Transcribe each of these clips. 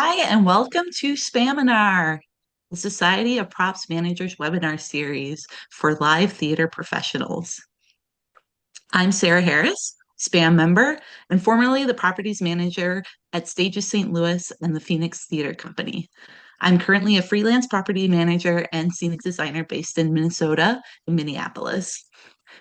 Hi, and welcome to Spaminar, the Society of Props Managers webinar series for live theater professionals. I'm Sarah Harris, SPAM member, and formerly the properties manager at Stages St. Louis and the Phoenix Theater Company. I'm currently a freelance property manager and scenic designer based in Minnesota and Minneapolis.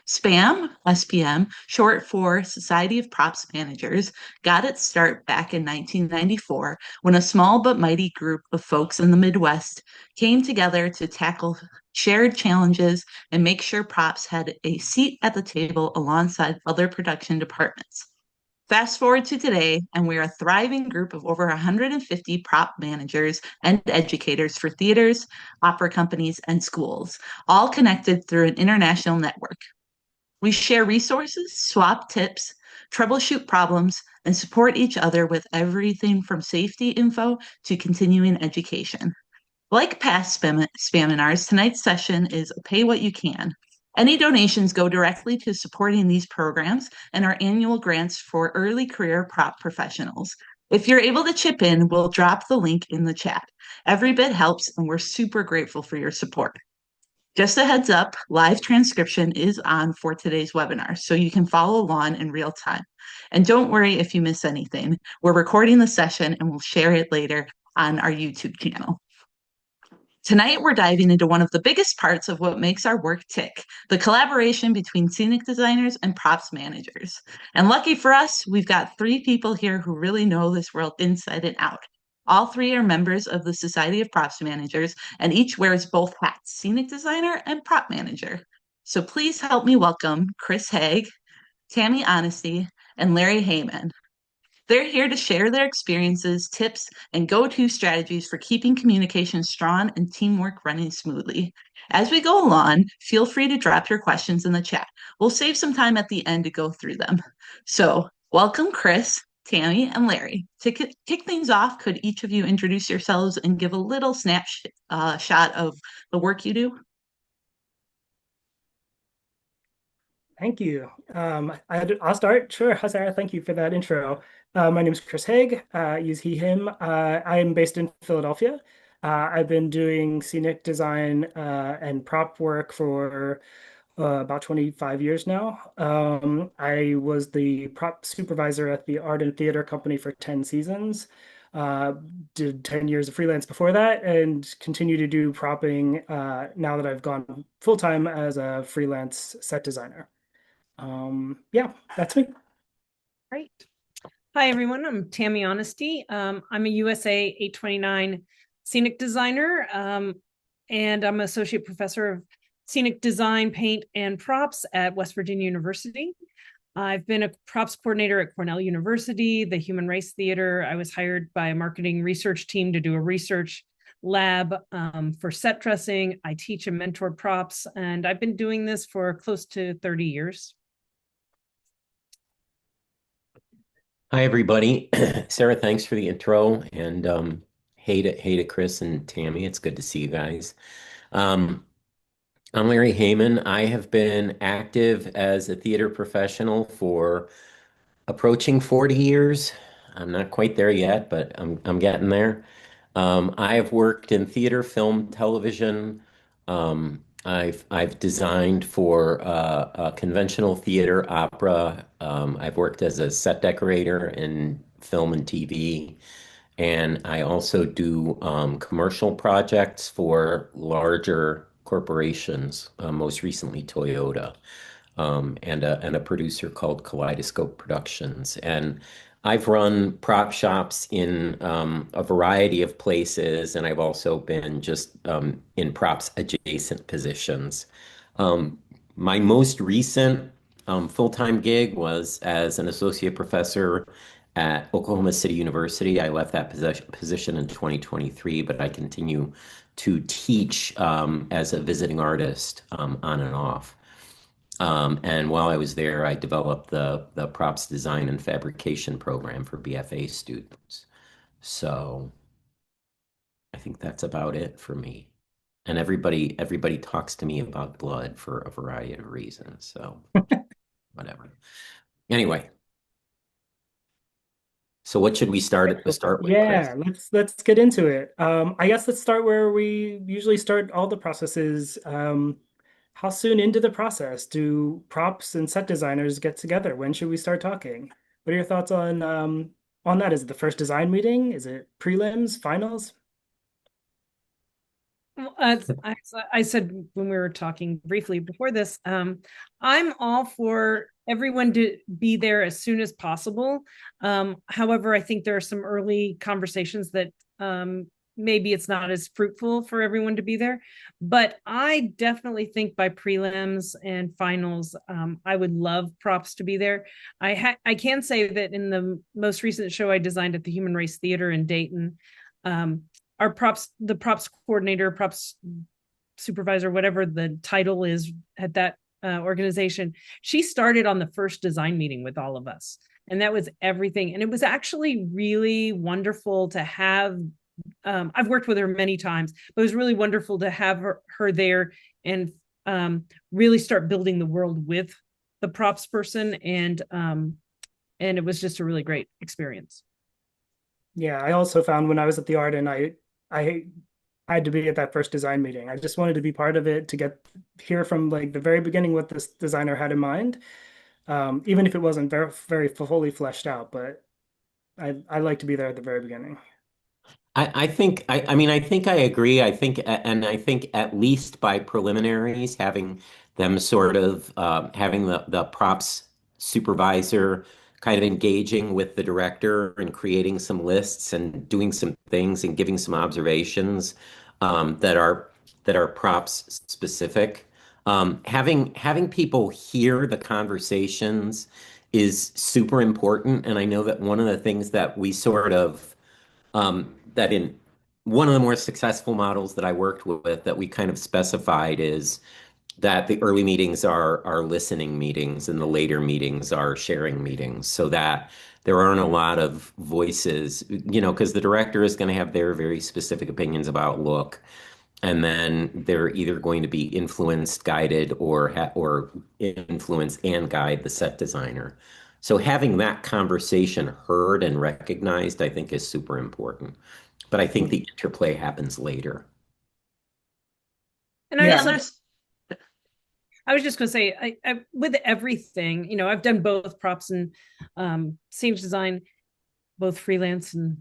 SPAM, SPM, short for Society of Props Managers, got its start back in 1994 when a small but mighty group of folks in the Midwest came together to tackle shared challenges and make sure props had a seat at the table alongside other production departments. Fast forward to today, and we're a thriving group of over 150 prop managers and educators for theaters, opera companies, and schools, all connected through an international network. We share resources, swap tips, troubleshoot problems, and support each other with everything from safety info to continuing education. Like past Spaminars, tonight's session is pay what you can. Any donations go directly to supporting these programs and our annual grants for early career prop professionals. If you're able to chip in, we'll drop the link in the chat. Every bit helps, and we're super grateful for your support. Just a heads up, live transcription is on for today's webinar, so you can follow along in real time. And don't worry if you miss anything. We're recording the session and we'll share it later on our YouTube channel. Tonight, we're diving into one of the biggest parts of what makes our work tick, the collaboration between scenic designers and props managers. And lucky for us, we've got three people here who really know this world inside and out. All three are members of the Society of Props Managers, and each wears both hats, scenic designer and prop manager. So please help me welcome Chris Haig, Tammy Honesty, and Larry Heyman. They're here to share their experiences, tips, and go-to strategies for keeping communication strong and teamwork running smoothly. As we go along, feel free to drop your questions in the chat. We'll save some time at the end to go through them. So welcome, Chris, Tammy, and Larry. To kick things off, could each of you introduce yourselves and give a little snapshot of the work you do? Thank you. I'll start. Sure, Sarah, thank you for that intro. My name is Chris Haig. Use he, him. I am based in Philadelphia. I've been doing scenic design and prop work for about 25 years now. I was the prop supervisor at the Art and Theater Company for 10 seasons. Uh, did 10 years of freelance before that and continue to do propping now that I've gone full-time as a freelance set designer. Yeah, that's me. Great. Hi, everyone. I'm Tammy Honesty. I'm a USA 829 scenic designer, and I'm an associate professor of scenic design, paint, and props at West Virginia University. I've been a props coordinator at Cornell University, the Human Race Theater. I was hired by a marketing research team to do a research lab for set dressing. I teach and mentor props, and I've been doing this for close to 30 years. Hi, everybody. Sarah, thanks for the intro, and hey to Chris and Tammy. It's good to see you guys. Um, I'm Larry Heyman. I have been active as a theater professional for approaching 40 years. I'm not quite there yet, but I'm getting there. I've worked in theater, film, television. I've designed for conventional theater, opera. I've worked as a set decorator in film and TV, and I also do commercial projects for larger corporations. Most recently, Toyota and a producer called Kaleidoscope Productions. And I've run prop shops in a variety of places, and I've also been just in props adjacent positions. My most recent full-time gig was as an associate professor at Oklahoma City University. I left that position in 2023, but I continue to teach as a visiting artist on and off. And while I was there, I developed the props design and fabrication program for BFA students. So I think that's about it for me. And everybody talks to me about blood for a variety of reasons. So whatever. Anyway, So what should we start with, Chris? Yeah, let's get into it. I guess let's start where we usually start all the processes. How soon into the process do props and set designers get together? When should we start talking? What are your thoughts on that? Is it the first design meeting? Is it prelims, finals? Well, I said when we were talking briefly before this, I'm all for everyone to be there as soon as possible. However, I think there are some early conversations that maybe it's not as fruitful for everyone to be there. But I definitely think by prelims and finals, I would love props to be there. I can say that in the most recent show I designed at the Human Race Theater in Dayton, um, the props coordinator, props supervisor, whatever the title is at that organization, she started on the first design meeting with all of us. And that was everything. And it was actually really wonderful to have. I've worked with her many times, but it was really wonderful to have her there and really start building the world with the props person. And it was just a really great experience. Yeah, I also found when I was at the art and I had to be at that first design meeting. I just wanted to be part of it to hear from like the very beginning what this designer had in mind, even if it wasn't very fully fleshed out. But I like to be there at the very beginning. I mean, I think I agree. And I think at least by preliminaries, having them sort of having the props supervisor kind of engaging with the director and creating some lists and doing some things and giving some observations that are props specific. Having people hear the conversations is super important. And I know that one of the things that we sort of that in one of the more successful models that I worked with that we kind of specified is that the early meetings are listening meetings and the later meetings are sharing meetings so that there aren't a lot of voices, because the director is going to have their very specific opinions about look. And then they're either going to be influenced, guided, or influence and guide the set designer. So having that conversation heard and recognized, I think, is super important. But I think the interplay happens later. And Yeah. I was just going to say, with everything, I've done both props and stage design, both freelance and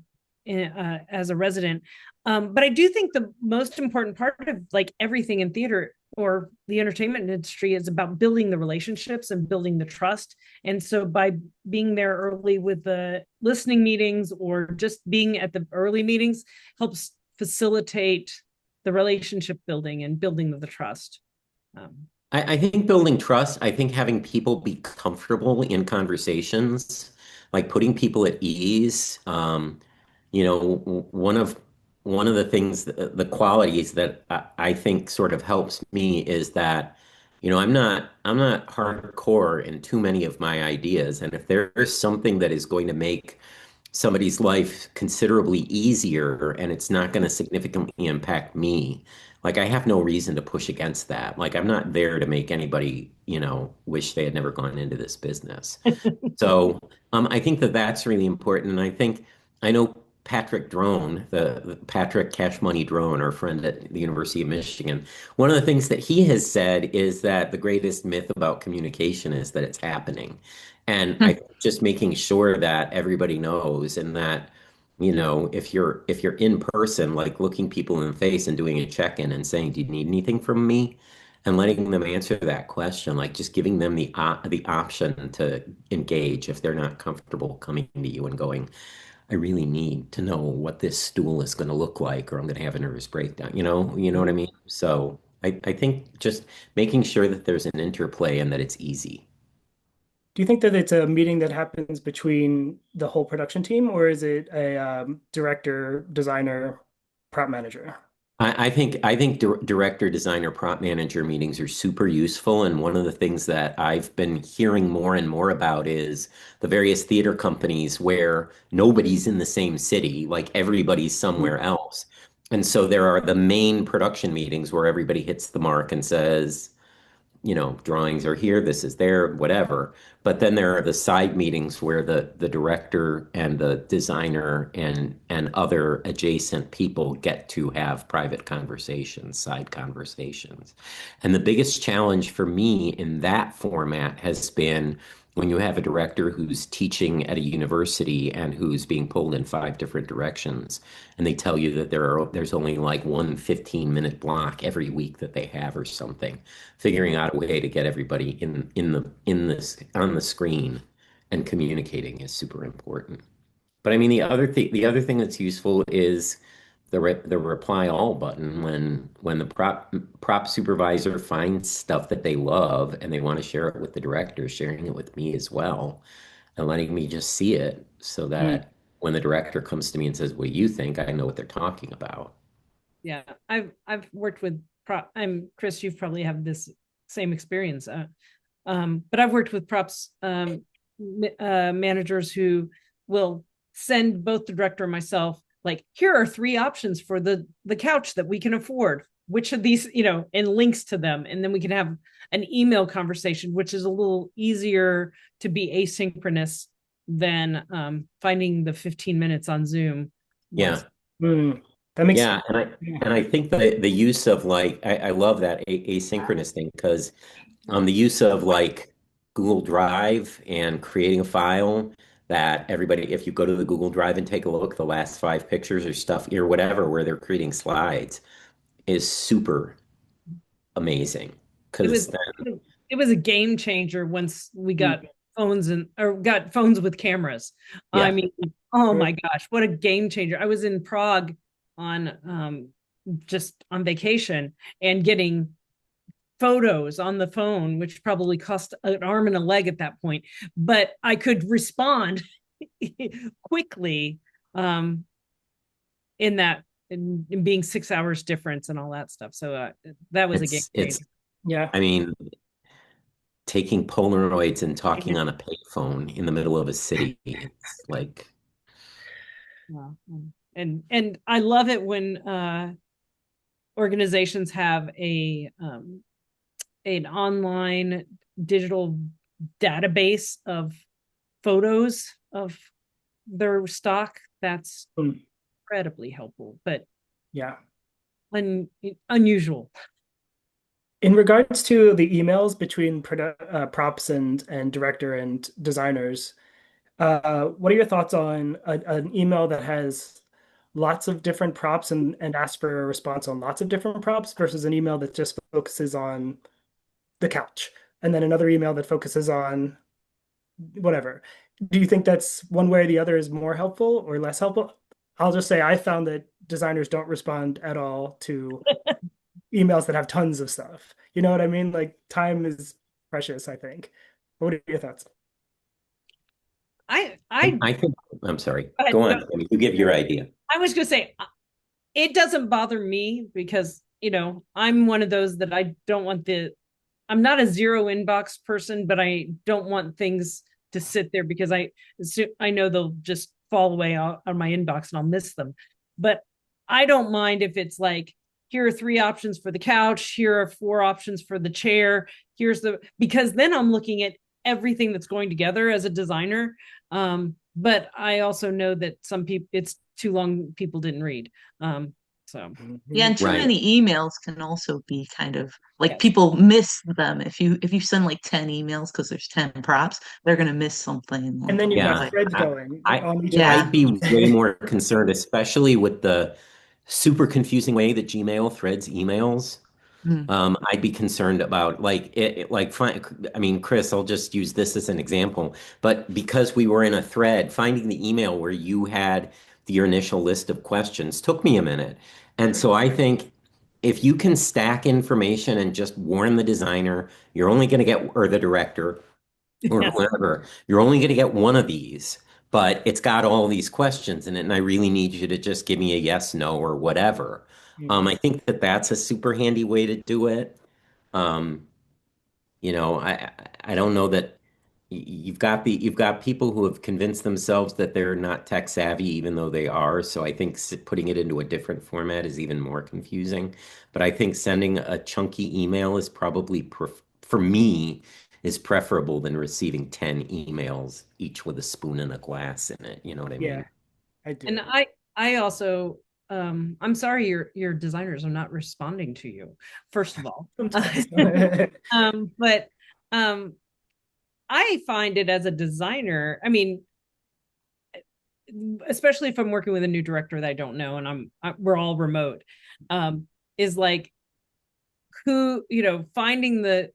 as a resident. But I do think the most important part of like everything in theater or the entertainment industry is about building the relationships and building the trust. And so by being there early with the listening meetings or just being at the early meetings helps facilitate the relationship building and building of the trust. I think building trust, I think having people be comfortable in conversations, like putting people at ease. One of the things, the qualities that I think sort of helps me is that, I'm not hardcore in too many of my ideas. And if there's something that is going to make somebody's life considerably easier and it's not going to significantly impact me. Like I have no reason to push against that. Like I'm not there to make anybody, wish they had never gone into this business. So I think that that's really important. And I know Patrick Drone, the Patrick Cash Money Drone, our friend at the University of Michigan. One of the things that he has said is that the greatest myth about communication is that it's happening. And I think just making sure that everybody knows and that, if you're in person, like looking people in the face and doing a check-in and saying, "Do you need anything from me?" And letting them answer that question, like just giving them the option to engage if they're not comfortable coming to you and going, "I really need to know what this stool is going to look like, or I'm going to have a nervous breakdown." You know what I mean? So I think just making sure that there's an interplay and that it's easy. Do you think that it's a meeting that happens between the whole production team, or is it a director, designer, prop manager? I think director, designer, prop manager meetings are super useful. And one of the things that I've been hearing more and more about is the various theater companies where nobody's in the same city, like everybody's somewhere else. And so there are the main production meetings where everybody hits the mark and says, drawings are here, this is there, whatever. But then there are the side meetings where the director and the designer and other adjacent people get to have private conversations, side conversations. And the biggest challenge for me in that format has been when you have a director who's teaching at a university and who's being pulled in five different directions, and they tell you that there's only like one 15-minute block every week that they have or something. Figuring out a way to get everybody in this on the screen and communicating is super important. But I mean, the other thing that's useful is the reply all button when the prop supervisor finds stuff that they love and they want to share it with the director, sharing it with me as well, and letting me just see it so Mm. that when the director comes to me and says, "What do you think?" I know what they're talking about. Yeah, I've worked with I'm Chris, you've probably have this same experience. But I've worked with props managers who will send both the director and myself, like, here are three options for the couch that we can afford. Which of these, and links to them, and then we can have an email conversation, which is a little easier to be asynchronous than finding the 15 minutes on Zoom. Yeah. Mm. That makes Yeah, and I yeah. and I think the use of like I love that asynchronous thing because the use of like Google Drive and creating a file that everybody, if you go to the Google Drive and take a look, the last five pictures or stuff or whatever where they're creating slides is super amazing It because was then it was a game changer once we Mm. got got phones with cameras. I yeah, mean, oh Sure. my gosh, what a game changer. I was in Prague on just on vacation and getting photos on the phone, which probably cost an arm and a leg at that point, but I could respond quickly um in that in being 6 hours difference and all that stuff. So that was a game it's changer. Yeah. I mean taking Polaroids and talking on a payphone in the middle of a city, it's like Yeah. And I love it when organizations have a an online digital database of photos of their stock. That's Mm. incredibly helpful, but Yeah. unusual. In regards to the emails between props and director and designers, what are your thoughts on an email that has lots of different props and asks for a response on lots of different props versus an email that just focuses on the couch, and then another email that focuses on whatever? Do you think that's one way or the other is more helpful or less helpful? I'll just say I found that designers don't respond at all to emails that have tons of stuff. You know what I mean? Like time is precious, I think. What are your thoughts? I I think I'm sorry. but Go on. no, I mean, you give your idea. I was gonna say it doesn't bother me because I'm one of those that I don't want I'm not a zero inbox person, but I don't want things to sit there because I know they'll just fall away on my inbox and I'll miss them. But I don't mind if it's like, here are three options for the couch, here are four options for the chair, because then I'm looking at everything that's going together as a designer. But I also know that some people, it's too long, people didn't read. So Yeah, and too Right. many emails can also be kind of like yes. people miss them. If you send like 10 emails because there's 10 props, they're gonna miss something. And then you've Yeah. got threads I, going I on each of Yeah. I'd be way those. more concerned, especially with the super confusing way that Gmail threads emails. Mm. I'd be concerned about like I mean, Chris, I'll just use this as an example, but because we were in a thread, finding the email where you had your initial list of questions took me a minute. And so I think if you can stack information and just warn the designer, you're only going to get, or the director, or Yeah. whoever, you're only going to get one of these, but it's got all these questions in it, and I really need you to just give me a yes, no, or whatever. Mhm. I think that that's a super handy way to do it. Um, I don't know that you've got people who have convinced themselves that they're not tech savvy, even though they are. So I think putting it into a different format is even more confusing. But I think sending a chunky email is probably for me, is preferable than receiving 10 emails, each with a spoon and a glass in it. You know what I Yeah, mean? I do. And I also I'm sorry your designers are not responding to you, first of all. Sometimes. But I find it as a designer, I mean, especially if I'm working with a new director that I don't know and we're all remote, is like who, finding the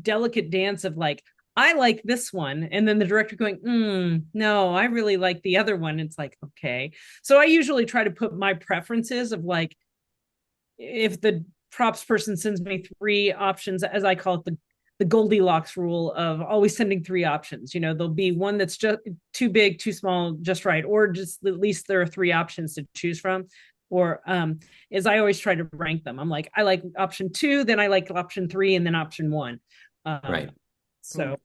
delicate dance of like, I like this one, and then the director going, no, I really like the other one. It's like, okay. So I usually try to put my preferences of like, if the props person sends me three options, as I call it, the Goldilocks rule of always sending three options. There'll be one that's just too big, too small, just right, or just at least there are three options to choose from. Or is I always try to rank them. I'm like, I like option two, then I like option three, and then option one. Right. So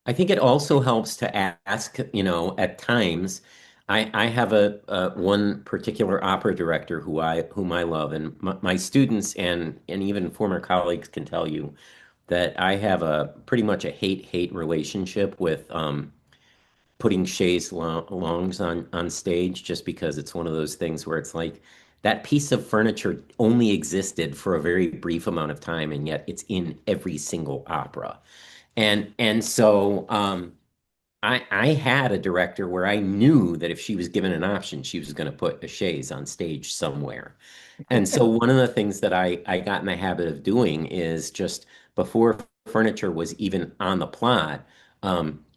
I think it also helps to ask, at times, I have a one particular opera director whom I love, and my students and even former colleagues can tell you that I have a pretty much a hate relationship with putting chaise longs on stage, just because it's one of those things where it's like that piece of furniture only existed for a very brief amount of time, and yet it's in every single opera. And so I had a director where I knew that if she was given an option, she was going to put a chaise on stage somewhere. And so one of the things that I got in the habit of doing is just before furniture was even on the plot,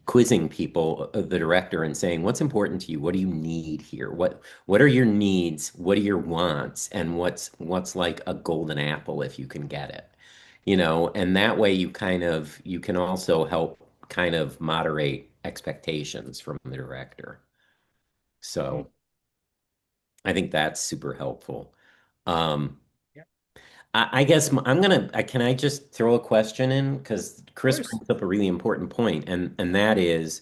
quizzing people, the director, and saying, "What's important to you? What do you need here? What are your needs? What are your wants? And what's like a golden apple if you can get it?" And that way you can also help kind of moderate expectations from the director. So I think that's super helpful. Um, Yeah, I guess can I just throw a question in? Because of Chris course. brings up a really important point, and that is,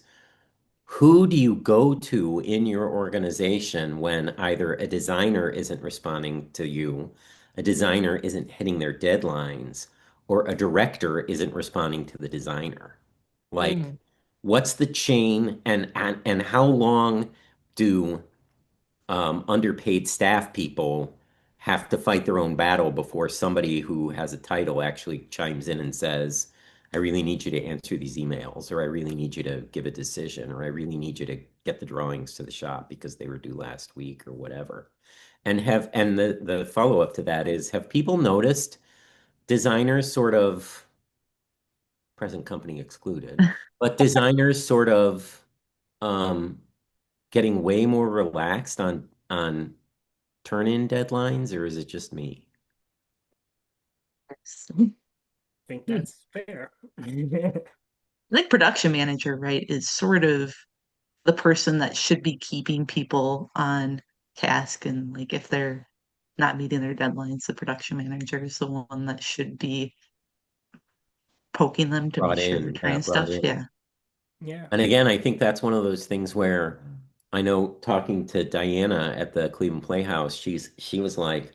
who do you go to in your organization when either a designer isn't responding to you, a designer isn't hitting their deadlines, or a director isn't responding to the designer? Like, mhm. what's the chain, and how long do underpaid staff people have to fight their own battle before somebody who has a title actually chimes in and says, "I really need you to answer these emails," or "I really need you to give a decision," or "I really need you to get the drawings to the shop because they were due last week," or whatever. And the follow-up to that is, have people noticed designers sort of, present company excluded, but designers sort of um, getting way more relaxed on turn-in deadlines, or is it just me? I think Hmm. that's fair. Like production manager, right, is sort of the person that should be keeping people on task. And like if they're not meeting their deadlines, the production manager is the one that should be poking them to make Brought sure they're in, yeah, trying brought stuff. in. Yeah. Yeah. And again, I think that's one of those things where I know, talking to Diana at the Cleveland Playhouse, she was like,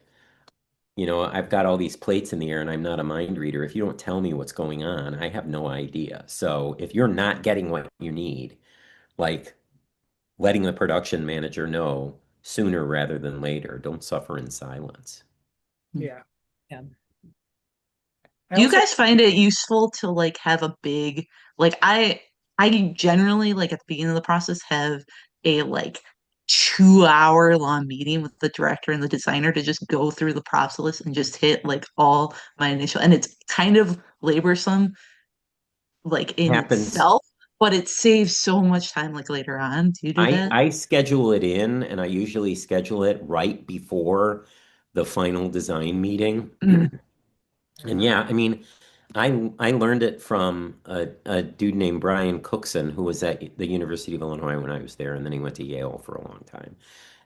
"I've got all these plates in the air and I'm not a mind reader. If you don't tell me what's going on, I have no idea. So if you're not getting what you need, like letting the production manager know sooner rather than later. Don't suffer in silence." Yeah. Yeah. I Do you also, guys find it useful to like have a big like I generally like at the beginning of the process have a like 2 hour long meeting with the director and the designer to just go through the process and just hit like all my initial, and it's kind of laborsome like in Happens. itself, but it saves so much time like later on. Do you do I that? I schedule it in, and I usually schedule it right before the final design meeting. Mm. And uh, yeah, I mean, I learned it from a dude named Brian Cookson, who was at the University of Illinois when I was there, and then he went to Yale for a long time.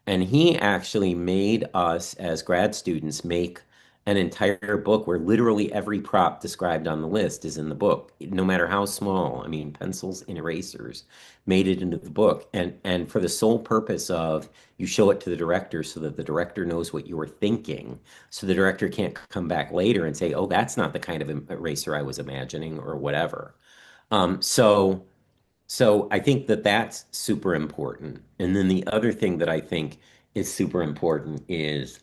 And he actually made us, as grad students, make an entire book where literally every prop described on the list is in the book, no matter how small. I mean, pencils and erasers made it into the book, and for the sole purpose of you show it to the director so that the director knows what you were thinking, so the director can't come back later and say, "Oh, that's not the kind of eraser I was imagining," or whatever. So. So I think that that's super important. And then the other thing that I think is super important is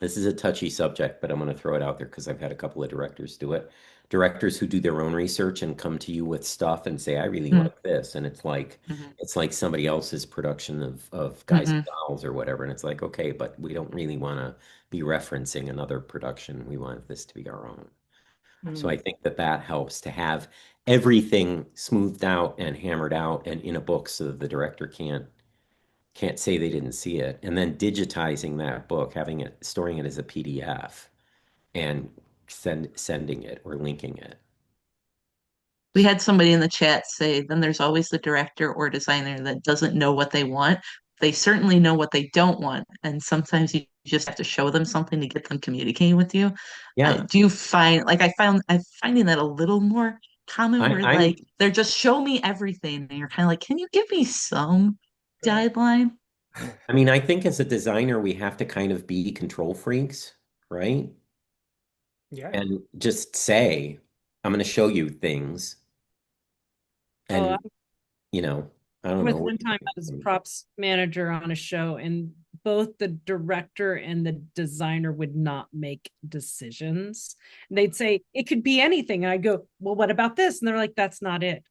this is a touchy subject, but I'm going to throw it out there because I've had a couple of directors do it. Directors who do their own research and come to you with stuff and say, "I really Mm-hmm. like this," and it's like somebody else's production of Guys Mm-hmm. and Dolls or whatever, and it's like, okay, but we don't really want to be referencing another production. We want this to be our own. So I Mm. think that that helps to have everything smoothed out and hammered out and in a book so that the director can't say they didn't see it. And then digitizing that book, having it, storing it as a PDF and sending it or linking it. We had somebody in the chat say, then there's always the director or designer that doesn't know what they want. They certainly know what they don't want. And sometimes you just have to show them something to get them communicating with you. Yeah, Do you find, like, I'm finding that a little more common I, where, I'm, like, they're just show me everything. And you're kind of like, can you give me some Right. guideline? I mean, I think as a designer, we have to kind of be control freaks, right? Yeah. And just say, I'm going to show you things. Oh, And, you know, I don't with know. What one do you time I was a think? props manager on a show, and both the director and the designer would not make decisions. They'd say it could be anything, and I go, "Well, what about this?" And they're like, "That's not it."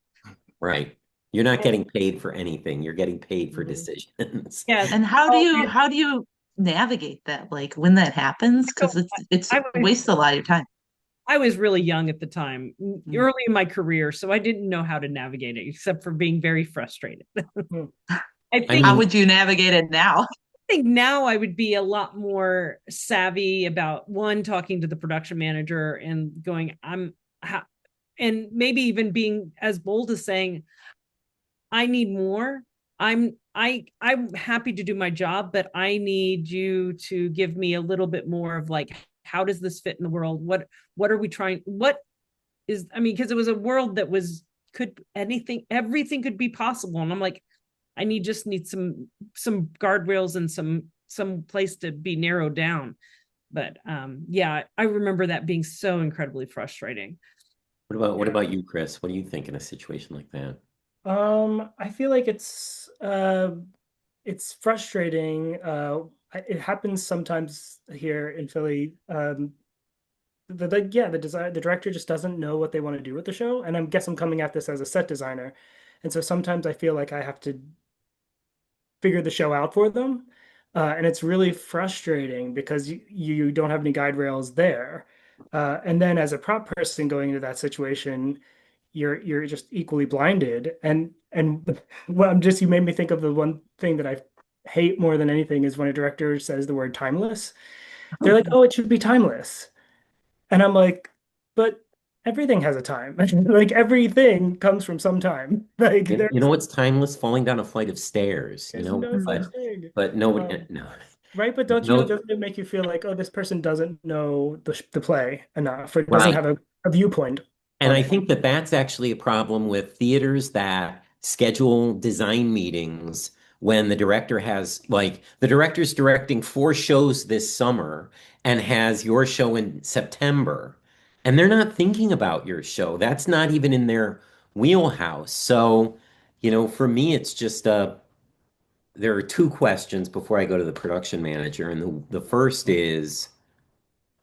Right. You're not And getting paid for anything. You're getting paid for Mhm. decisions. yes, And oh, how do you navigate that? Like when that happens? Because it's I a was waste a lot of your time. I was really young at the time, Mm. early in my career, so I didn't know how to navigate it except for being very frustrated. Mm. I I think How mean, would you navigate it now? think now I would be a lot more savvy about one talking to the production manager and going, and maybe even being as bold as saying, I need more. I'm happy to do my job, but I need you to give me a little bit more of like, how does this fit in the world? What are we trying? What is, I mean, because it was a world that was, could anything, everything could be possible. And I'm like, I just need some guardrails and some place to be narrowed down. But yeah, I remember that being so incredibly frustrating. what Yeah. about you, Chris? What do you think in a situation like that? I feel like it's frustrating. It happens sometimes here in Philly. The director just doesn't know what they want to do with the show, and I guess I'm coming at this as a set designer, and so sometimes I feel like I have to figure the show out for them. And it's really frustrating because you don't have any guide rails there. And then as a prop person going into that situation, you're just equally blinded. And well, you made me think of the one thing that I hate more than anything is when a director says the word timeless. They're like, "Oh, it should be timeless." And I'm like, "But everything has a time. Like everything comes from some time. Like You know what's timeless? Falling down a flight of stairs, there's no such Mhm. thing." but nobody, Um, no, Right, but no, doesn't it make you feel like, oh, this person doesn't know the play enough, or doesn't right. have a viewpoint And on I it? think that that's actually a problem with theaters that schedule design meetings when the director has, like, the director's directing 4 shows this summer and has your show in September, and they're not thinking about your show. That's not even in their wheelhouse. So, for me, it's just there are two questions before I go to the production manager. And the first is,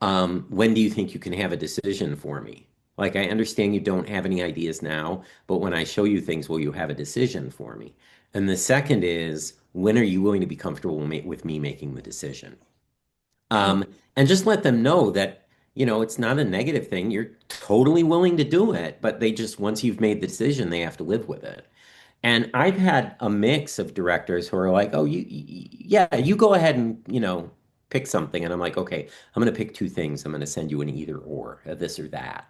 when do you think you can have a decision for me? Like, I understand you don't have any ideas now, but when I show you things, will you have a decision for me? And the second is, when are you going to be comfortable with me making the decision? Mm, And just let them know that, it's not a negative thing. You're totally willing to do it, but they just, once you've made the decision, they have to live with it. And I've had a mix of directors who are like, "Oh, yeah, you go ahead and, pick something." And I'm like, "Okay, I'm going to pick two things. I'm going to send you an either or, this or that."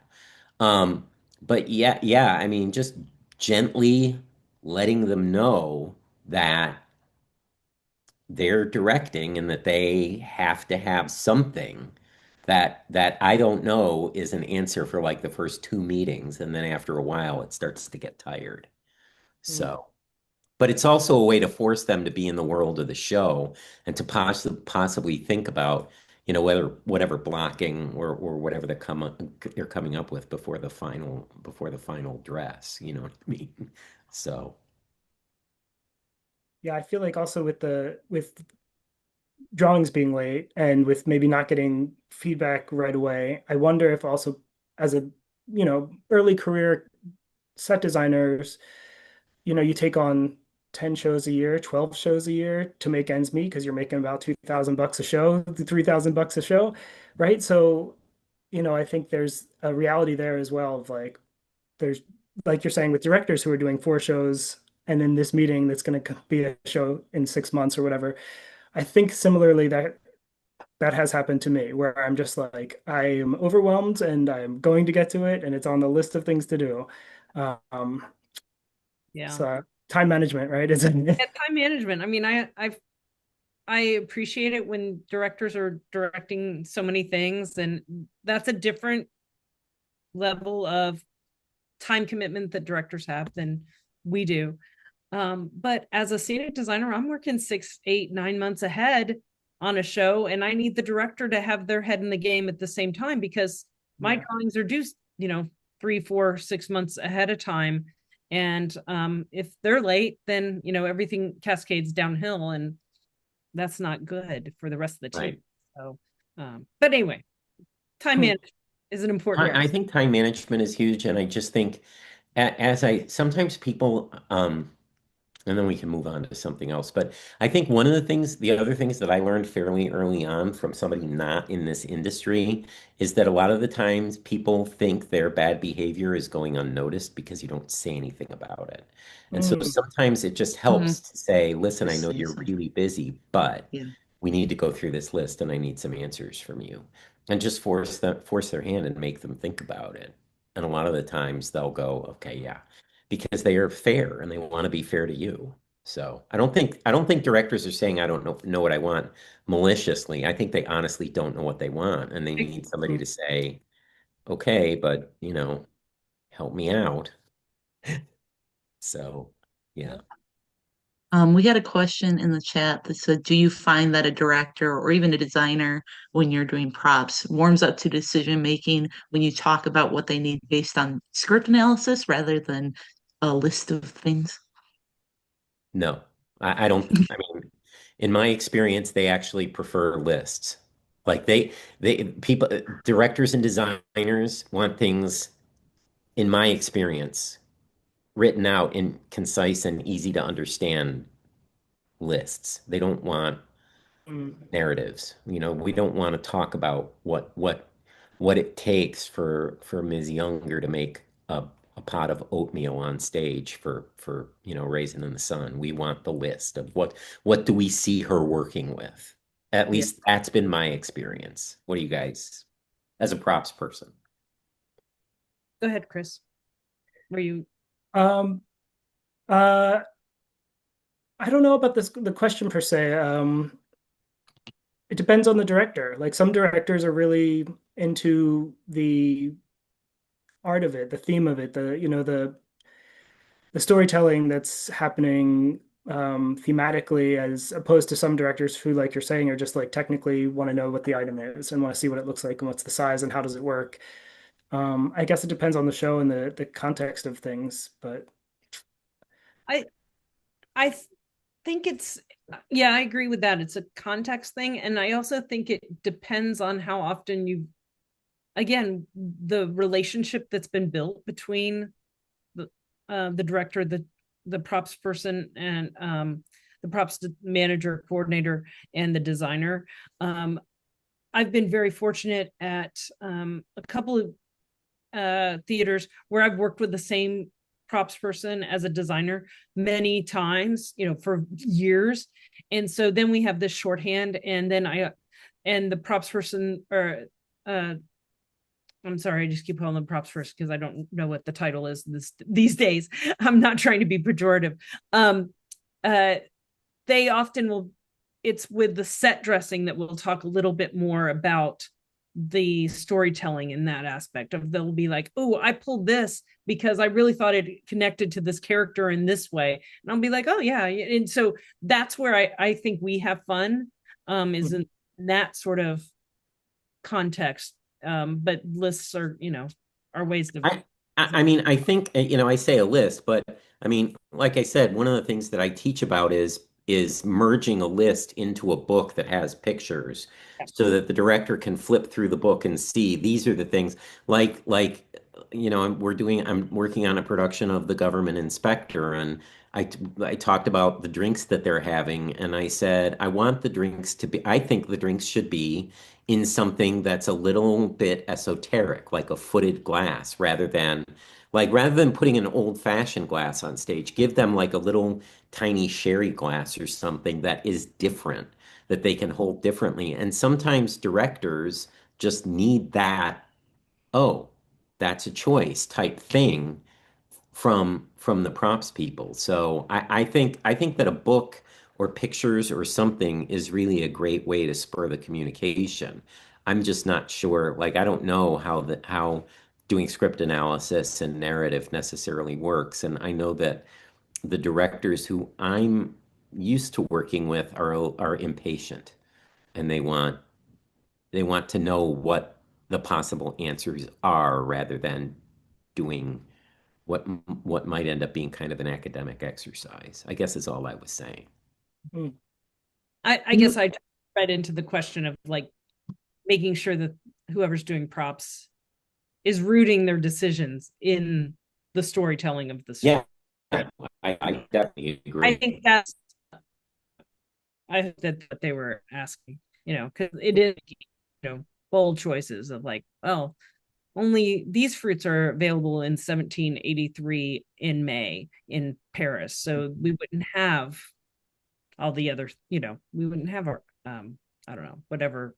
Um, but yeah, yeah, I mean, just gently letting them know that they're directing and that they have to have something that I don't know is an answer for like the first two meetings, and then after a while it starts to get tired. Mm. So, but it's also a way to force them to be in the world of the show and to possibly think about, whether whatever blocking or whatever they're coming up with before the final dress. You know what I mean? So, Yeah, I feel like also with drawings being late and with maybe not getting feedback right away, I wonder if also as a, early career set designers, you take on 10 shows a year, 12 shows a year to make ends meet because you're making about $2,000 a show, $3,000 a show, right? So, I think there's a reality there as well of like there's like you're saying with directors who are doing 4 shows and then this meeting that's going to be a show in 6 months or whatever. I think similarly that has happened to me where I'm just like I am overwhelmed and I'm going to get to it and it's on the list of things to do. Um, Yeah. so time management, right? Isn't it? Yeah, time management. I mean, I appreciate it when directors are directing so many things, and that's a different level of time commitment that directors have than we do. But as a scenic designer, I'm working 6, 8, 9 months ahead on a show, and I need the director to have their head in the game at the same time because my drawings are due, 3, 4, 6 months ahead of time. And if they're late, then everything cascades downhill, and that's not good for the rest of the team. right. So, but anyway, time Hmm. management is an important. I think time management is huge, and I just think as I sometimes people and then we can move on to something else. But I think the other things that I learned fairly early on from somebody not in this industry is that a lot of the times people think their bad behavior is going unnoticed because you don't say anything about it. And so Mm, sometimes it just Mhm. helps to say, listen, I Just know say you're something. really busy, but Yeah. we need to go through this list and I need some answers from you. And just force their hand and make them think about it. And a lot of the times they'll go, okay, yeah, because they are fair and they want to be fair to you. So I don't think directors are saying I don't know what I want maliciously. I think they honestly don't know what they want and they need somebody to say, okay, but help me out. So yeah. We had a question in the chat that said, do you find that a director or even a designer, when you're doing props, warms up to decision making when you talk about what they need based on script analysis rather than a list of things? No, I don't. I mean, in my experience, they actually prefer lists. Like people, directors and designers want things, in my experience, written out in concise and easy to understand lists. They don't want mm, narratives. We don't want to talk about what it takes for Ms. Younger to make a pot of oatmeal on stage for Raisin in the Sun. We want the list of what do we see her working with. At Yeah. least that's been my experience. What do you guys, as a props person? Go ahead, Chris. Were you? um, uh, I don't know about the question per se. It depends on the director. Like some directors are really into the art of it, the theme of it, the storytelling that's happening thematically, as opposed to some directors who, like you're saying, are just like technically want to know what the item is and want to see what it looks like and what's the size and how does it work. I guess it depends on the show and the context of things, but I I think it's, yeah, I agree with that. It's a context thing, and I also think it depends on how often you, again, the relationship that's been built between the director, the props person, and the props manager, coordinator, and the designer. I've been very fortunate at a couple of theaters where I've worked with the same props person as a designer many times, for years. And so then we have this shorthand, and then and the props person, or I'm sorry, I just keep calling them props first because I don't know what the title is these days. I'm not trying to be pejorative. Um, uh, they often will, it's with the set dressing that we'll talk a little bit more about the storytelling in that aspect of they'll be like, oh, I pulled this because I really thought it connected to this character in this way. And I'll be like, oh yeah. And so that's where I think we have fun, is in that sort of context. But lists are, are ways to. I mean, I think, I say a list, but I mean, like I said, one of the things that I teach about is merging a list into a book that has pictures so that the director can flip through the book and see these are the things I'm working on a production of The Government Inspector, and I talked about the drinks that they're having, and I said I think the drinks should be in something that's a little bit esoteric, like a footed glass, rather than putting an old-fashioned glass on stage, give them like a little tiny sherry glass or something that is different, that they can hold differently. And sometimes directors just need that, oh, that's a choice type thing from the props people. So I think that a book or pictures or something is really a great way to spur the communication. I'm just not sure, like I don't know how doing script analysis and narrative necessarily works. And I know that the directors who I'm used to working with are impatient and they want to know what the possible answers are rather than doing what what might end up being kind of an academic exercise, I guess is all I was saying. Mhm. I guess I read into the question of like making sure that whoever's doing props is rooting their decisions in the storytelling of the story. Yeah, I definitely I agree. think I hope that's what they were asking, because it is, bold choices of like, well, only these fruits are available in 1783 in May in Paris. So we wouldn't have all the other, we wouldn't have our, I don't know, whatever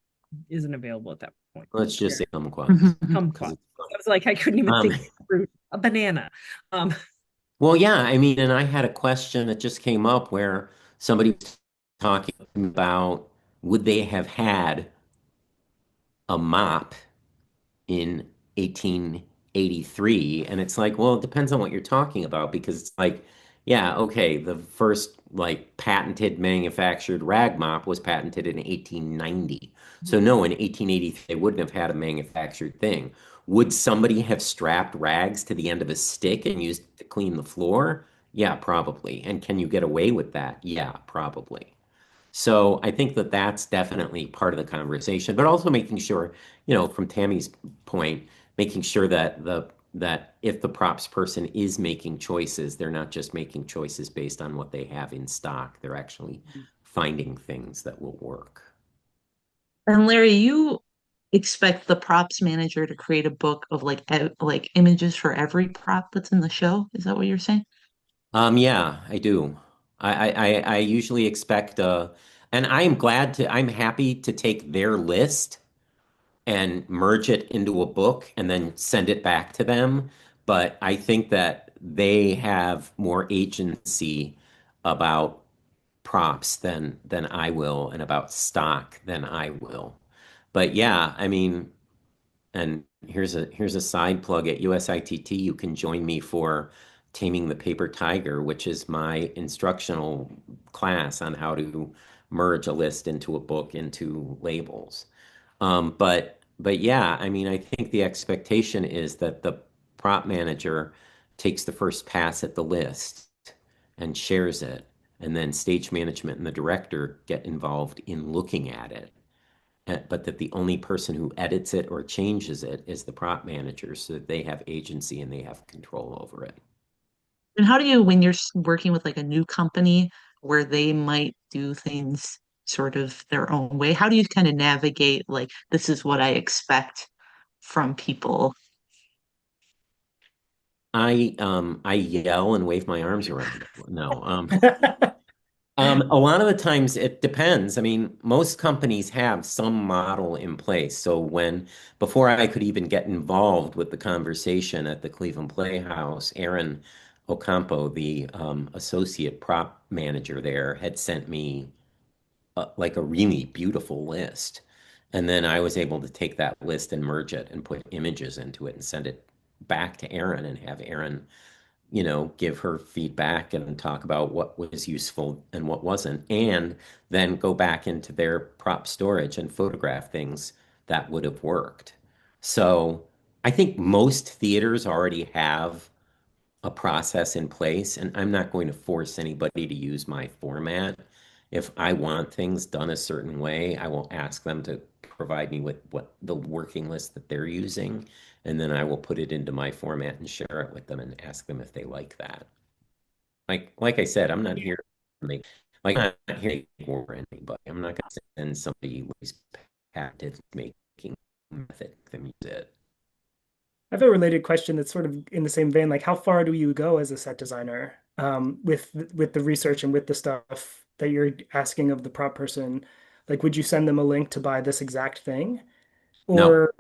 isn't available at that point. Let's just say kumquats Kumquat. because it's I was like, I couldn't even fun. think of fruit, a banana. Um, Well, yeah, I mean, and I had a question that just came up where somebody was talking about would they have had a mop in 1883, and it's like, well, it depends on what you're talking about because it's like, yeah, okay, the first like patented manufactured rag mop was patented in 1890. So no, in 1883 they wouldn't have had a manufactured thing. Would somebody have strapped rags to the end of a stick and used it to clean the floor? Yeah, probably. And can you get away with that? Yeah, probably. So I think that that's definitely part of the conversation, but also making sure, from Tammy's point, making sure that if the props person is making choices, they're not just making choices based on what they have in stock. They're actually finding things that will work. And Larry, you expect the props manager to create a book of like images for every prop that's in the show? Is that what you're saying? Yeah, I do. I usually expect and I'm happy to take their list and merge it into a book and then send it back to them. But I think that they have more agency about props than I will and about stock than I will. But yeah, I mean, and here's a side plug at USITT. You can join me for Taming the Paper Tiger, which is my instructional class on how to merge a list into a book into labels. But yeah, I mean, I think the expectation is that the prop manager takes the first pass at the list and shares it, and then stage management and the director get involved in looking at it. But that the only person who edits it or changes it is the prop manager, so that they have agency and they have control over it. And how do you, when you're working with like a new company where they might do things sort of their own way, how do you kind of navigate like this is what I expect from people? I yell and wave my arms around. No, a lot of the times it depends. I mean, most companies have some model in place. So before I could even get involved with the conversation at the Cleveland Playhouse, Aaron Ocampo, the associate prop manager there, had sent me like a really beautiful list. And then I was able to take that list and merge it and put images into it and send it back to Erin and have Erin, give her feedback and talk about what was useful and what wasn't, and then go back into their prop storage and photograph things that would have worked. So I think most theaters already have a process in place, and I'm not going to force anybody to use my format. If I want things done a certain way, I will ask them to provide me with what the working list that they're using, and then I will put it into my format and share it with them and ask them if they like that. Like I said, I'm not here to make I'm not here to make war on anybody. I'm not going to send somebody who's patented making method them use it. I have a related question that's sort of in the same vein. Like, how far do you go as a set designer with the research and with the stuff that you're asking of the prop person? Like, would you send them a link to buy this exact thing? No, Or,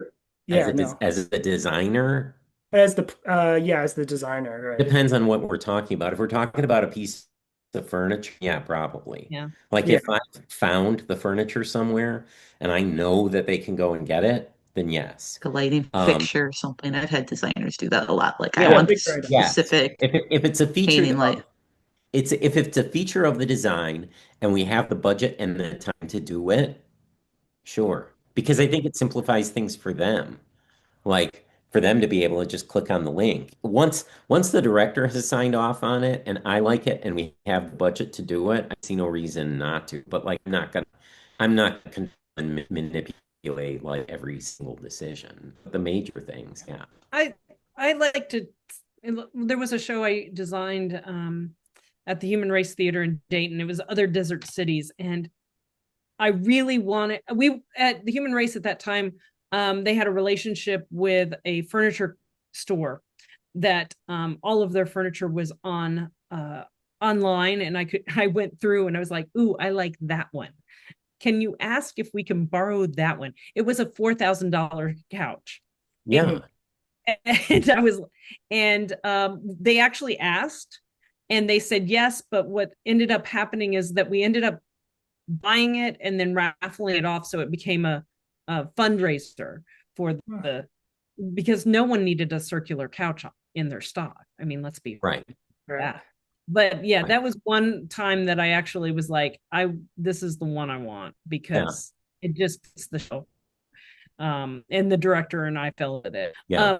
yeah, no. as a designer, As the designer, right? depends on what we're talking about. If we're talking about a piece of furniture, yeah, probably. Yeah. Like Yeah. if I found the furniture somewhere and I know that they can go and get it, then yes. A lighting Um, fixture or something. I've had designers do that a lot. Like, I Yeah, want yeah, big this items. yes. specific If it's a feature painting light. of if it's a feature of the design and we have the budget and the time to do it, sure. Because I think it simplifies things for them. Like for them to be able to just click on the link. Once the director has signed off on it and I like it and we have the budget to do it, I see no reason not to. But like I'm not gonna manipulate like every single decision. The major things, yeah. I I like to. There was a show I designed at the Human Race Theater in Dayton. It was other desert cities, and I really wanted. We at the Human Race at that time, they had a relationship with a furniture store that all of their furniture was on online, and I went through and I was like, ooh, I like that one. Can you ask if we can borrow that one? It was a $4,000 couch. Yeah. And I was, and they actually asked, and they said yes. But what ended up happening is that we ended up buying it and then raffling it off, so it became a fundraiser for the because no one needed a circular couch in their stock. I mean, let's be Right. that. But yeah, Right. that was one time that I actually was like, this is the one I want Yeah. because it just fits the show. And the director and I fell with it. Yeah.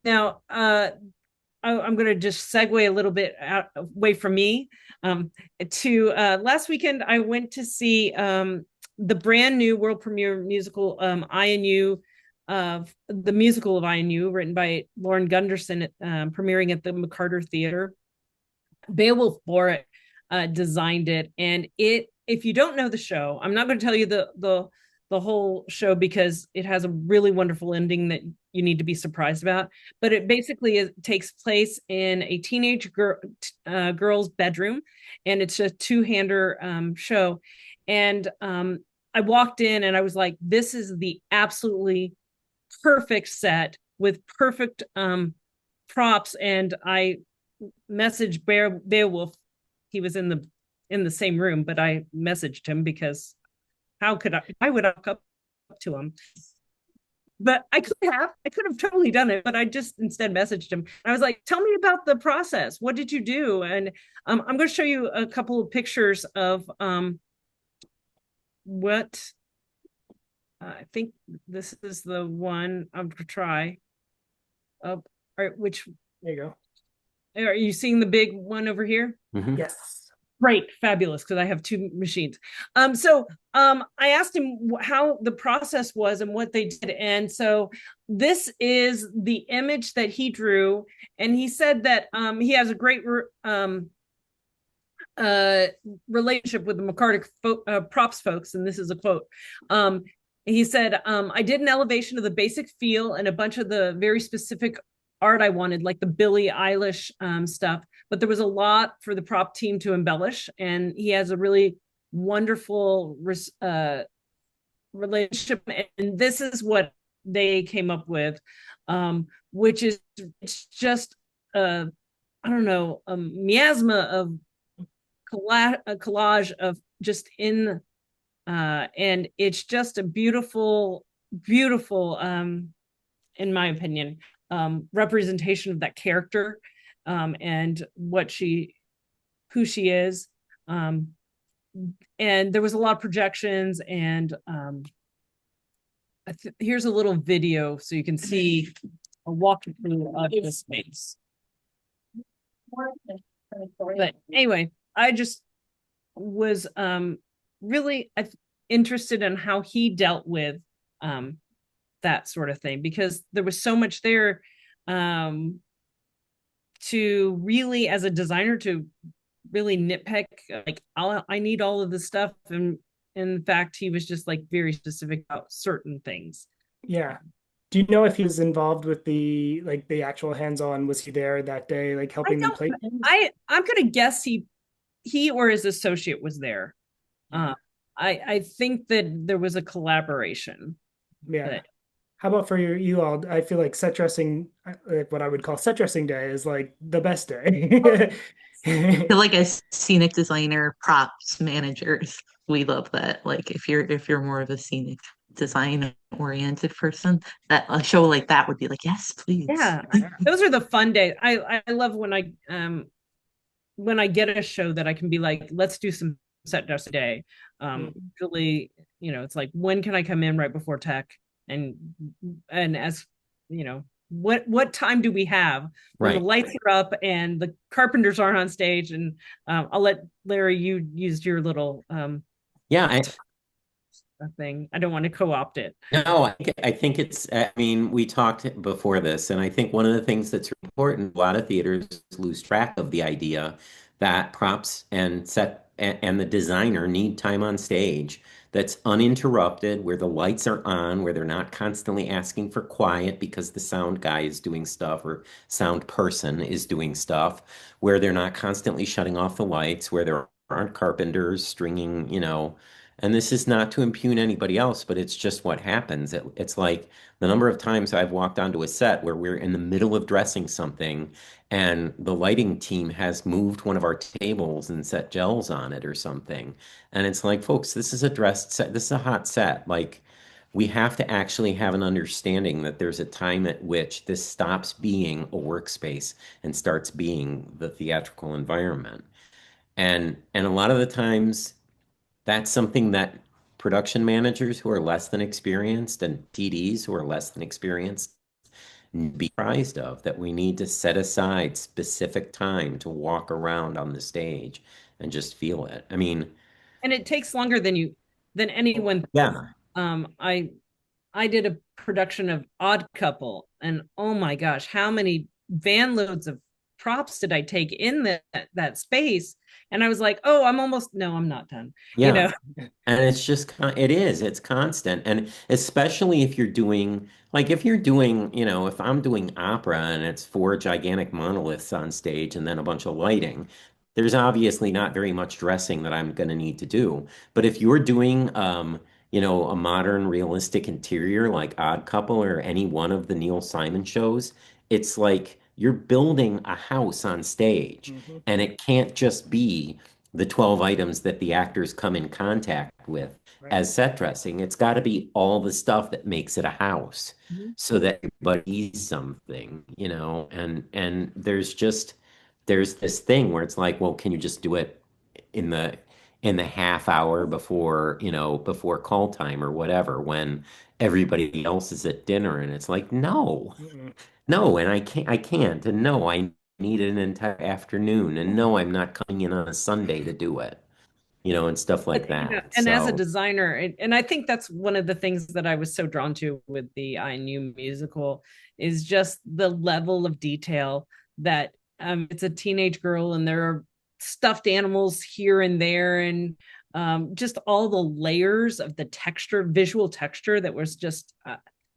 Now, I'm going to just segue a little bit away from me to last weekend. I went to see the brand new world premiere musical, INU, the musical of INU, written by Lauren Gunderson, premiering at the McCarter Theater. Beowulf Boric designed it, and if you don't know the show, I'm not going to tell you the whole show because it has a really wonderful ending that you need to be surprised about. But it basically takes place in a teenage girl's bedroom, and it's a two-hander show. And I walked in and I was like, this is the absolutely perfect set with perfect props. And I messaged Beowulf. He was in the same room, but I messaged him because I would walk up to him. But I could have totally done it, but I just instead messaged him. I was like, tell me about the process. What did you do? And I'm going to show you a couple of pictures of what I think this is the one I'm going to try. Which, There you go. are you seeing the big one over here? Mhm. Yes. Great, fabulous, because I have two machines. I asked him how the process was and what they did. And so this is the image that he drew. And he said that he has a great relationship with the McCarter props folks. And this is a quote. He said, I did an elevation of the basic feel and a bunch of the very specific art I wanted, like the Billie Eilish stuff, but there was a lot for the prop team to embellish. And he has a really wonderful relationship. And this is what they came up with, which is it's just, I don't know, a miasma of a collage of just in And it's just a beautiful, beautiful, in my opinion, representation of that character, and who she is. Um, and there was a lot of projections, and here's a little video so you can see a walkthrough of the space. But anyway, I just was really interested in how he dealt with that sort of thing, because there was so much there to really, as a designer, to really nitpick, like, I need all of this stuff. And in fact, he was just like very specific about certain things. Yeah. Do you know if he was involved with the actual hands-on? Was he there that day, like helping them play things? I'm gonna guess he or his associate was there. I think that there was a collaboration. Yeah. But How about for you all? I feel like set dressing, like what I would call set dressing day, is like the best day. Feel like as scenic designer, props managers, we love that. Like if you're more of a scenic design oriented person, that a show like that would be like, yes, please. yeah, those are the fun days. I love when I get a show that I can be like, let's do some set dress day. Really, it's like, when can I come in right before tech? And as what time do we have when the Right. lights are up and the carpenters aren't on stage? And I'll let Larry, you used your little Yeah, thing. I don't want to co-opt it. no, I think I mean, we talked before this, and I think one of the things that's important, a lot of theaters lose track of the idea that props and and the designer need time on stage that's uninterrupted, where the lights are on, where they're not constantly asking for quiet because the sound guy is doing stuff or sound person is doing stuff, where they're not constantly shutting off the lights, where there aren't carpenters stringing, and this is not to impugn anybody else, but it's just what happens. It's like the number of times I've walked onto a set where we're in the middle of dressing something and the lighting team has moved one of our tables and set gels on it or something. And it's like, folks, this is a dressed set. This is a hot set. Like, we have to actually have an understanding that there's a time at which this stops being a workspace and starts being the theatrical environment. And a lot of the times, that's something that production managers who are less than experienced and TDs who are less than experienced need to be apprised of, that we need to set aside specific time to walk around on the stage and just feel it. I mean, And it takes longer than anyone. yeah, I did a production of Odd Couple, and oh my gosh, how many van loads of props did I take in that space? And I was like, oh, no, I'm not done. yeah. And it's just, it's constant. And especially if you're doing, like, if you're doing, if I'm doing opera and it's four gigantic monoliths on stage and then a bunch of lighting, there's obviously not very much dressing that I'm going to need to do. But if you're doing, a modern realistic interior like Odd Couple or any one of the Neil Simon shows, it's like you're building a house on stage, and it can't just be the 12 items that the actors come in contact with as set dressing. It's got to be all the stuff that makes it a house so that everybody sees something, and there's this thing where it's like, well, can you just do it in the half hour before, before call time or whatever, when everybody else is at dinner? And it's like, no. No, and I can't, and no, I need an entire afternoon, and no, I'm not coming in on a Sunday to do it, and stuff like that. And as a So, designer, and I think that's one of the things that I was so drawn to with the I Knew musical, is just the level of detail that it's a teenage girl and there are stuffed animals here and there, and just all the layers of the visual texture that was just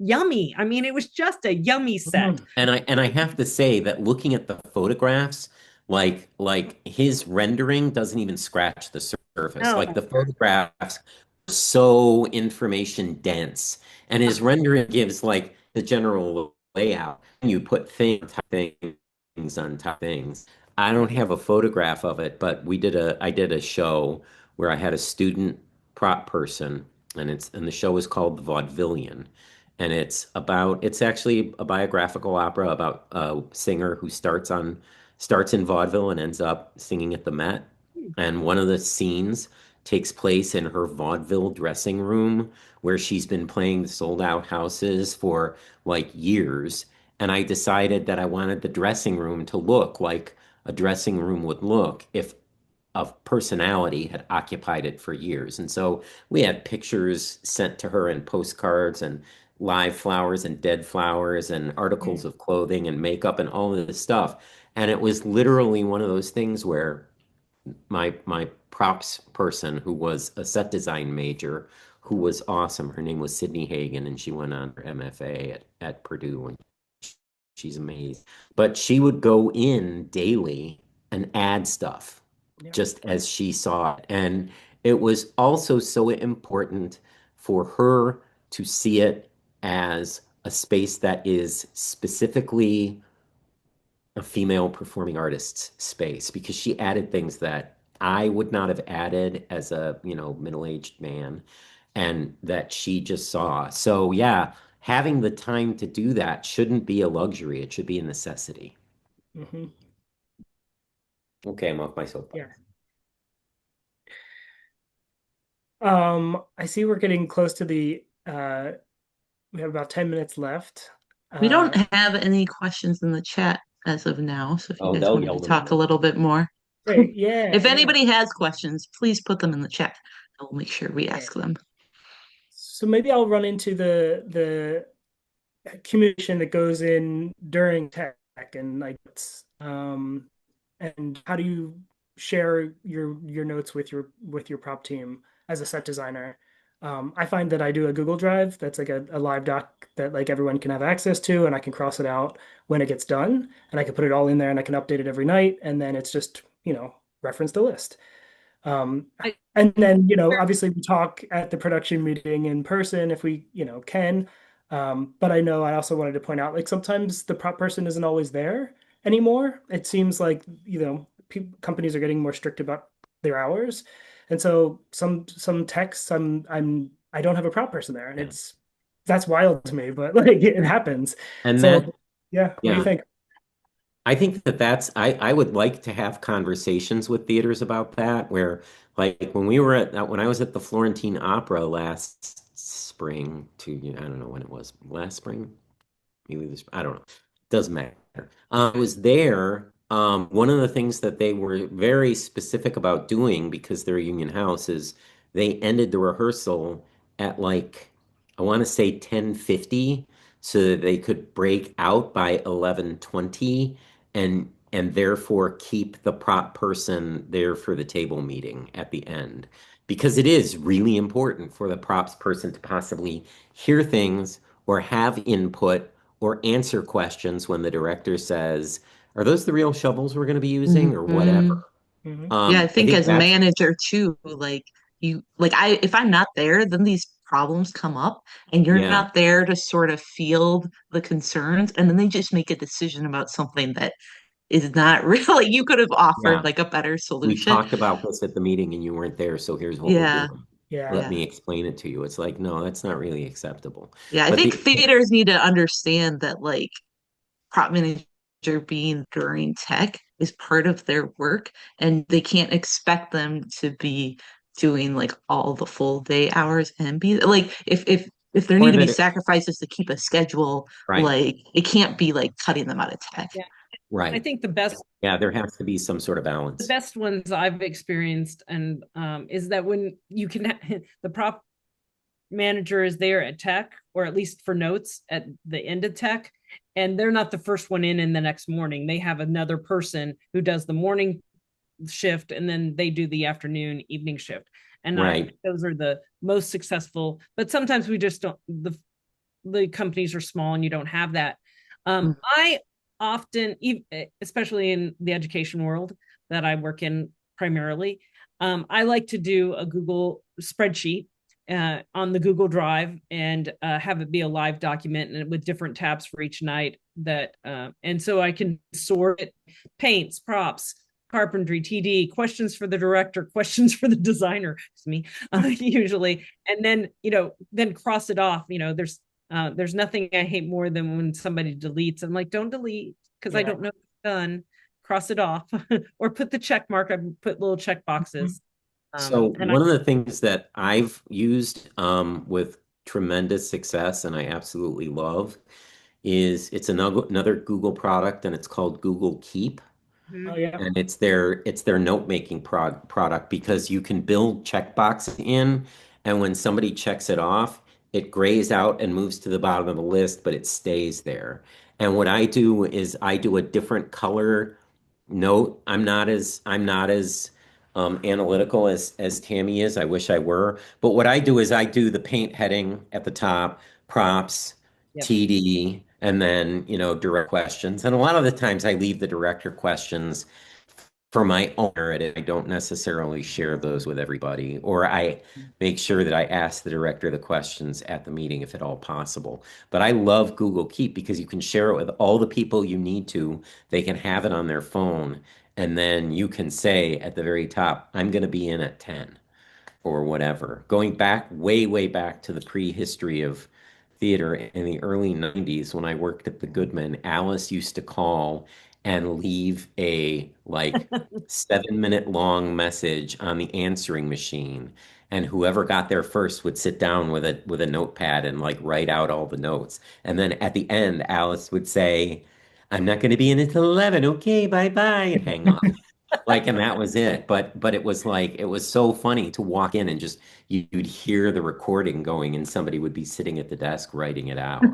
yummy. I mean, it was just a yummy set. and I have to say that looking at the photographs, like his rendering doesn't even scratch the surface. Oh, Like, the photographs are so information dense, and his rendering gives like the general layout. And you put things on top of things. I don't have a photograph of it, but I did a show where I had a student prop person, and the show is called The Vaudevillian, and it's actually a biographical opera about a singer who starts in vaudeville and ends up singing at the Met. And one of the scenes takes place in her vaudeville dressing room where she's been playing the sold out houses for like years. And I decided that I wanted the dressing room to look like a dressing room would look if of personality had occupied it for years. And so we had pictures sent to her and postcards and live flowers and dead flowers and articles of clothing and makeup and all of this stuff. And it was literally one of those things where my props person, who was a set design major, who was awesome. Her name was Sydney Hagan, and she went on her MFA at Purdue, and she's amazing. But she would go in daily and add stuff just as she saw it. And it was also so important for her to see it as a space that is specifically a female performing artist's space, because she added things that I would not have added as a, middle-aged man, and that she just saw. So yeah, having the time to do that shouldn't be a luxury. It should be a necessity. Mm-hmm. Okay, I'm off my soapbox. Yeah. I see we're getting close to we have about 10 minutes left. We don't have any questions in the chat as of now, so if you guys they'll want yell to them talk a out. little bit more. Great. Yeah. If yeah. anybody has questions, please put them in the chat. I'll make sure we Okay. ask them. So maybe I'll run into the communication that goes in during tech and and how do you share your notes with your prop team as a set designer. I find that I do a Google Drive that's like a live doc that like everyone can have access to, and I can cross it out when it gets done, and I can put it all in there, and I can update it every night, and then it's just reference the list. And then, obviously we talk at the production meeting in person if we, can. But I know I also wanted to point out, like sometimes the prop person isn't always there anymore. It seems like, companies are getting more strict about their hours. And so some techs, I don't have a prop person there, and that's wild to me, but like it happens. And So that, yeah, what do you think? I think I would like to have conversations with theaters about that, where like when I was at the Florentine Opera last spring I don't know when it was, last spring, maybe this, I don't know. Doesn't matter. I was there. One of the things that they were very specific about doing, because they're a union house, is they ended the rehearsal at like, I want to say 10:50, so that they could break out by 11:20 and therefore keep the prop person there for the table meeting at the end. Because it is really important for the props person to possibly hear things or have input or answer questions when the director says, "Are those the real shovels we're going to be using?" or Mhm. whatever. Mhm. Yeah, I I think think as that's manager too, like if I'm not there, then these problems come up and you're yeah, not there to sort of field the concerns, and then they just make a decision about something that is not really, you could have offered yeah. like a better We solution. talked about this at the meeting and you weren't there, so here's what we're Yeah, doing. Yeah. Let yeah. me explain it to you. It's like, no, that's not really acceptable. Yeah, I But think the theaters need to understand that like prop manager being during tech is part of their work, and they can't expect them to be doing like all the full day hours and be like if there need or to be that sacrifices to keep a schedule, right, like it can't be like cutting them out of tech. Yeah. I right. think Yeah, there has to be some sort of the balance. best ones I've experienced and is that when you can the prop manager is there at tech, or at least for notes at the end of tech, and they're not the first one in the next morning. They have another person who does the morning shift, and then they do the afternoon evening shift. And I Right. think those are the most successful. But sometimes we just don't. The companies are small, and you don't have that. Mm. I often, especially in the education world that I work in primarily, I like to do a Google spreadsheet on the Google Drive and have it be a live document and with different tabs for each night. And so I can sort it, paints, props, carpentry, TD, questions for the director, questions for the designer, it's me, usually. And then, then cross it off. There's nothing I hate more than when somebody deletes. I'm like, don't delete because I don't know if it's done. Cross it off or put the check mark. I put little check boxes. So And one of the things that I've used with tremendous success and I absolutely love is it's another Google product and it's called Google Keep. Oh, Mhm. yeah. And it's their note-making product because you can build checkbox in, and when somebody checks it off, it grays out and moves to the bottom of the list, but it stays there. And what I do is I do a different color note. I'm not as analytical as Tammy is. I wish I were. But what I do is I do the paint heading at the top, props, Yep. TD, and then, direct questions. And a lot of the times I leave the director questions for my own narrative. I don't necessarily share those with everybody, or I make sure that I ask the director the questions at the meeting if at all possible. But I love Google Keep because you can share it with all the people you need to. They can have it on their phone, and then you can say at the very top, I'm going to be in at 10 or whatever. Going back, way, way back to the prehistory of theater in the early 90s when I worked at the Goodman, Alice used to call and leave a like 7 minute long message on the answering machine. And whoever got there first would sit down with a notepad and like write out all the notes. And then at the end, Alice would say, I'm not going to be in until 11. Okay, bye bye, and hang up. Like, and that was it. But it was like it was so funny to walk in and just you'd hear the recording going and somebody would be sitting at the desk writing it out.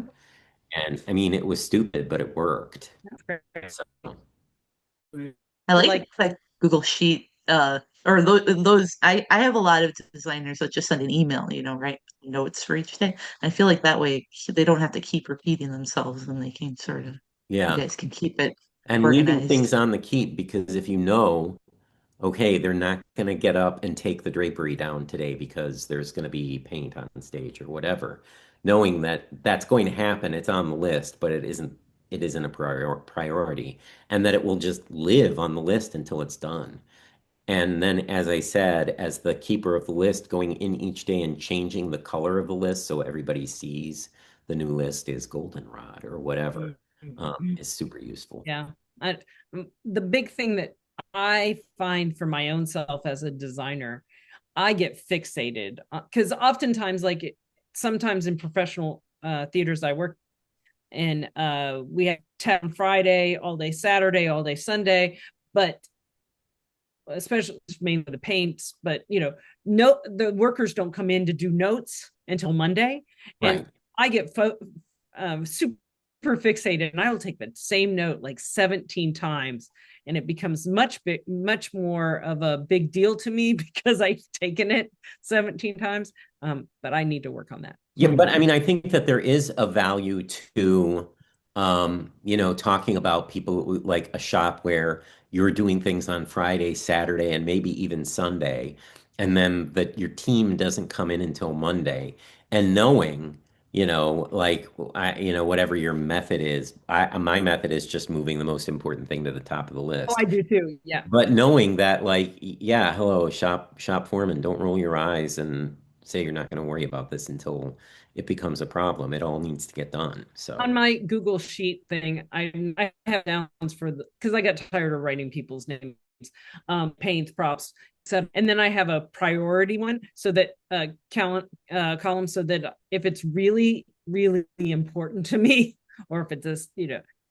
And I mean, it was stupid, but it worked. That's great. So I Like, like Google Sheet, or those. I have a lot of designers that just send an email, write notes for each day. I feel like that way they don't have to keep repeating themselves, and they can sort of, you yeah. guys can keep it And leaving organized. things on the keep because if you know, okay, they're not going to get up and take the drapery down today because there's going to be paint on stage or whatever. Knowing that that's going to happen, it's on the list, but it isn't a priority, and that it will just live on the list until it's done. And then, as I said, as the keeper of the list, going in each day and changing the color of the list so everybody sees the new list is goldenrod or whatever, is super useful. yeah. I, the big thing that I find for my own self as a designer, I get fixated because oftentimes, sometimes in professional theaters I work in, we have 10 Friday, all day Saturday, all day Sunday, but especially mainly the paints, but no, the workers don't come in to do notes until Monday, and Right. I get super fixated, and I will take the same note like 17 times, and it becomes much more of a big deal to me because I've taken it 17 times. But I need to work on that. Yeah, but I mean, I think that there is a value to, talking about people like a shop where you're doing things on Friday, Saturday, and maybe even Sunday, and then that your team doesn't come in until Monday, and knowing, whatever your method is, my method is just moving the most important thing to the top of the Oh, list. I do too. Yeah. But knowing that, like, yeah, hello, shop foreman, don't roll your eyes and say you're not going to worry about this until it becomes a problem. It all needs to get done. On So, my Google Sheet thing, I have downs for because I got tired of writing people's names, paints, props, etc. And then I have a priority one so that column so that if it's really, really important to me, or if it's just,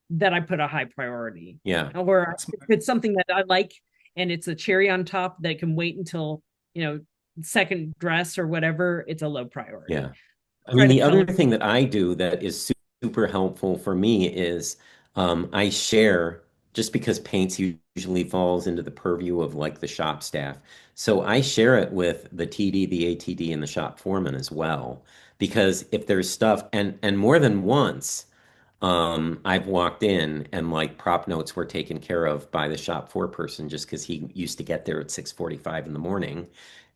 that I put a high priority. yeah, Or That's if smart. it's something that I like and it's a cherry on top that can wait until, second dress or whatever, it's a low priority. yeah. I Try mean, to the other color. thing that I do that is super helpful for me is I share just because paints usually falls into the purview of like the shop staff. So I share it with the TD, the ATD, and the shop foreman as well. Because if there's stuff, and more than once, I've walked in and like prop notes were taken care of by the shop floor person just because he used to get there at 6:45 in the morning.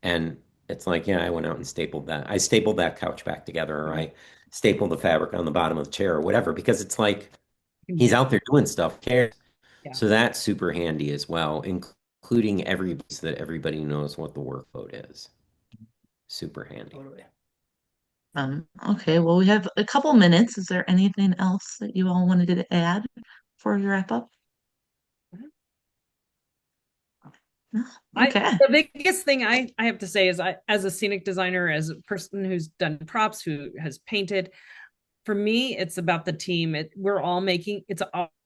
And it's like, yeah, I went out and stapled that. I stapled that couch back together, or I stapled the fabric on the bottom of the chair or whatever, because it's like he's out there doing stuff, cares. Yeah. So that's super handy as well, including everybody so that everybody knows what the workload is. Super handy. Totally. Okay, well, we have a couple minutes. Is there anything else that you all wanted to add before we wrap up? No? Okay. The biggest thing I have to say is as a scenic designer, as a person who's done props, who has painted, for me, it's about the team. We're all making it's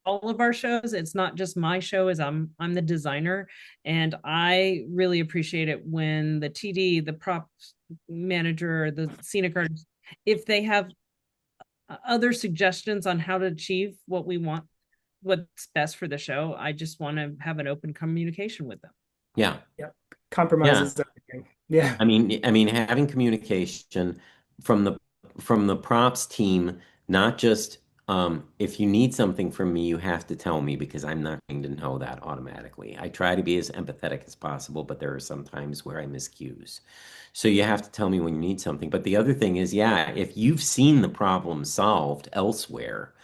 all of our shows. It's not just my show, as I'm the designer, and I really appreciate it when the TD, the props manager, the scenic artist, if they have other suggestions on how to achieve what we want, what's best for the show. I just want to have an open communication with them. Yeah. Yeah. Compromises everything. Yeah. I mean, having communication from the props team, not just if you need something from me, you have to tell me because I'm not going to know that automatically. I try to be as empathetic as possible, but there are some times where I miss cues. So you have to tell me when you need something. But the other thing is, yeah, if you've seen the problem solved elsewhere,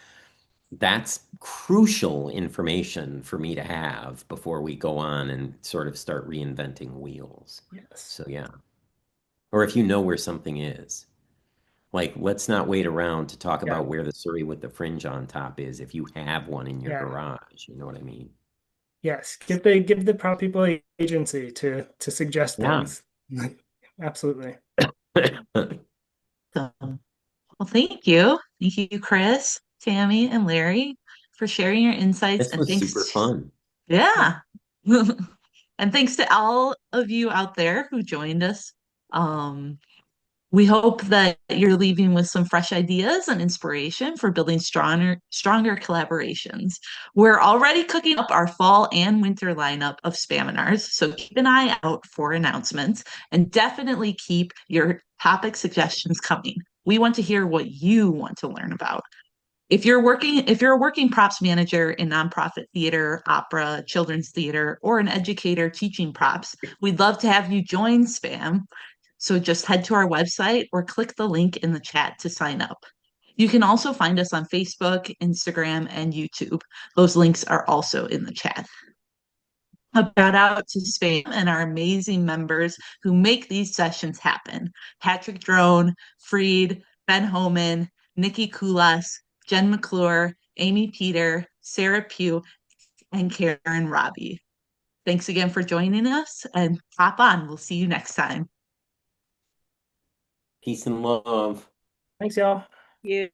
that's crucial information for me to have before we go on and sort of start reinventing wheels. Yes. So yeah. Or if you know where something is. Like, let's not wait around to talk about where the Surrey with the fringe on top is if you have one in your garage. You know what I mean? Yes. Give the prop people agency to suggest things. Absolutely. So, well, thank you. Thank you, Chris, Tammy, and Larry for sharing your insights. This And was thanks. super fun. Yeah. And thanks to all of you out there who joined us. We hope that you're leaving with some fresh ideas and inspiration for building stronger collaborations. We're already cooking up our fall and winter lineup of Spaminars, so keep an eye out for announcements and definitely keep your topic suggestions coming. We want to hear what you want to learn about. If you're a working props manager in nonprofit theater, opera, children's theater, or an educator teaching props, we'd love to have you join SPAM. So just head to our website or click the link in the chat to sign up. You can also find us on Facebook, Instagram, and YouTube. Those links are also in the chat. A shout out to Spam and our amazing members who make these sessions happen. Patrick Drone, Freed, Ben Homan, Nikki Kulas, Jen McClure, Amy Peter, Sarah Pugh, and Karen Robbie. Thanks again for joining us and hop on. We'll see you next time. Peace and love. Thanks, y'all. You.